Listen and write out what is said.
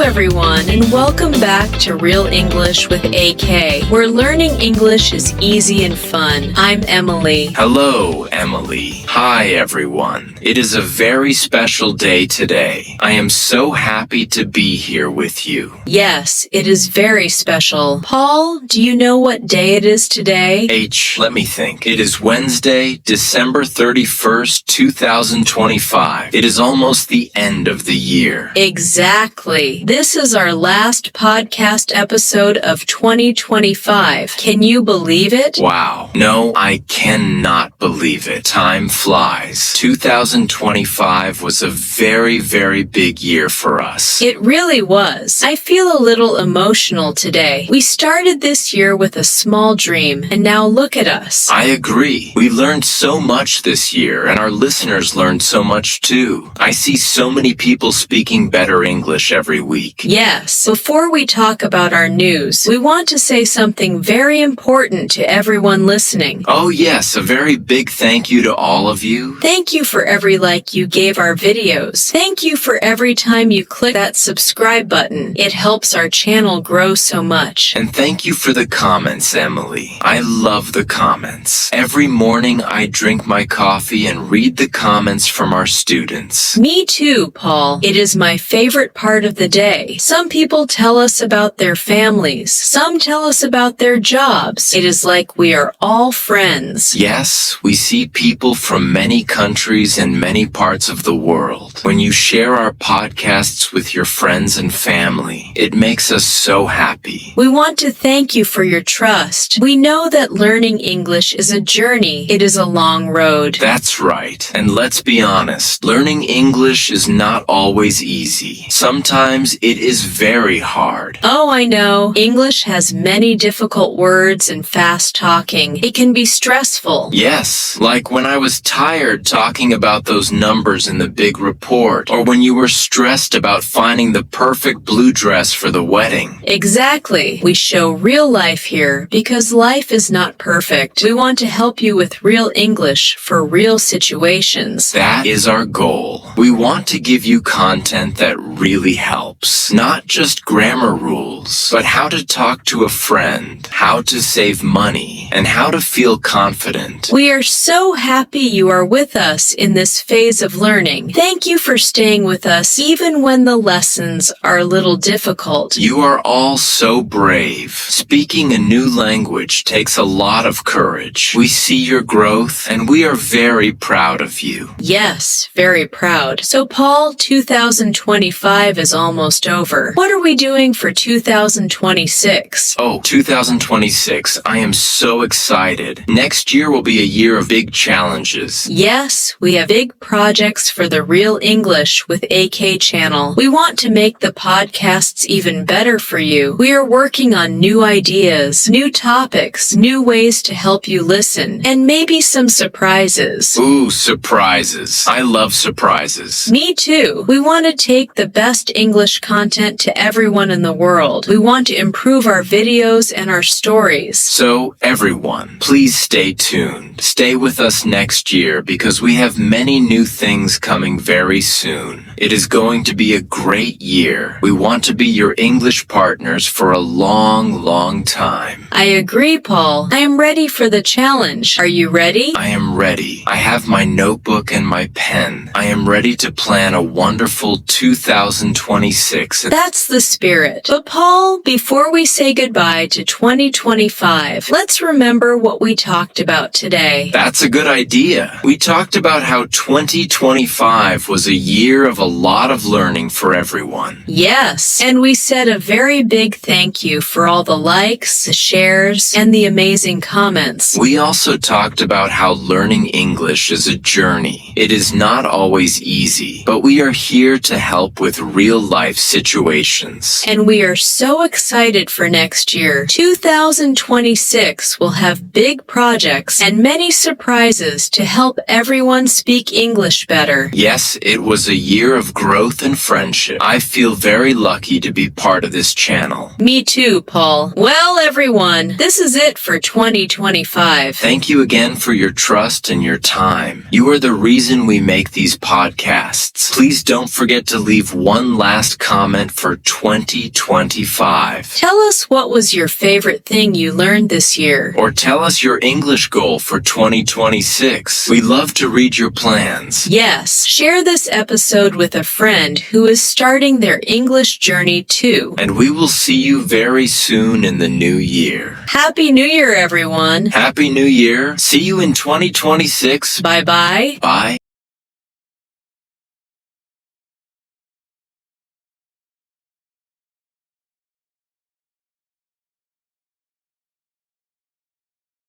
everyone, and welcome back to Real English with AK, where learning English is easy and fun. I'm Emily. Hello, Emily. Hi, everyone. It is a very special day today. I am so happy to be here with you. Yes, it is very special. Paul, do you know what day it is today? Let me think. It is Wednesday, December 31st, 2025. It is almost the end of the year. Exactly. This is our last podcast episode of 2025. Can you believe it? Wow. No, I cannot believe it. Time flies. 2025 was a very, very big year for us. It really was. I feel a little emotional today. We started this year with a small dream, and now look at us. I agree. We learned so much this year, and our listeners learned so much too. I see so many people speaking better English every week. Yes. Before we talk about our news, we want to say something very important to everyone listening. Oh yes, a very big thank you to all of you. Thank you for every like you gave our videos. Thank you for every time you click that subscribe button. It helps our channel grow so much. And thank you for the comments, Emily. I love the comments. Every morning I drink my coffee and read the comments from our students. Me too, Paul. It is my favorite part of the day. Some people tell us about their families. Some tell us about their jobs. It is like we are all friends. Yes, we see people from many countries and many parts of the world. When you share our podcasts with your friends and family, it makes us so happy. We want to thank you for your trust. We know that learning English is a journey. It is a long road. That's right. And let's be honest, learning English is not always easy. Sometimes it is very hard. Oh, I know. English has many difficult words and fast talking. It can be stressful. Yes, like when I was tired talking about those numbers in the big report, or when you were stressed about finding the perfect blue dress for the wedding. Exactly. We show real life here because life is not perfect. We want to help you with real English for real situations. That is our goal. We want to give you content that really helps. Not just grammar rules, but how to talk to a friend, how to save money, and how to feel confident. We are so happy you are with us in this phase of learning. Thank you for staying with us even when the lessons are a little difficult. You are all so brave. Speaking a new language takes a lot of courage. We see your growth, and we are very proud of you. Yes, very proud. So, Paul, 2025 is almost over. What are we doing for 2026? Oh, 2026. I am so excited. Next year will be a year of big challenges. Yes, we have big projects for the Real English with AK channel. We want to make the podcasts even better for you. We are working on new ideas, new topics, new ways to help you listen, and maybe some surprises. Ooh, surprises. I love surprises. Me too. We want to take the best English content to everyone in the world. We want to improve our videos and our stories. So, everyone, please stay tuned. Stay with us next year because we have many new things coming very soon. It is going to be a great year. We want to be your English partners for a long, long time. I agree, Paul. I am ready for the challenge. Are you ready? I am ready. I have my notebook and my pen. I am ready to plan a wonderful 2026. That's the spirit. But Paul, before we say goodbye to 2025, let's remember what we talked about today. That's a good idea. We talked about how 2025 was a year of a lot of learning for everyone. Yes, and we said a very big thank you for all the likes, the shares, and the amazing comments. We also talked about how learning English is a journey. It is not always easy, but we are here to help with real-life situations. And we are so excited for next year. 2026 will have big projects and many surprises to help everyone speak English better. Yes, it was a year of growth and friendship. I feel very lucky to be part of this channel. Me too, Paul. Well, everyone, this is it for 2025. Thank you again for your trust and your time. You are the reason we make these podcasts. Please don't forget to leave one last comment for 2025. Tell us what was your favorite thing you learned this year. Or tell us your English goal for 2026. We love to read your plans. Yes, share this episode with a friend who is starting their English journey too. And we will see you very soon in the new year. Happy New Year, everyone. Happy New Year. See you in 2026. Bye-bye. Bye.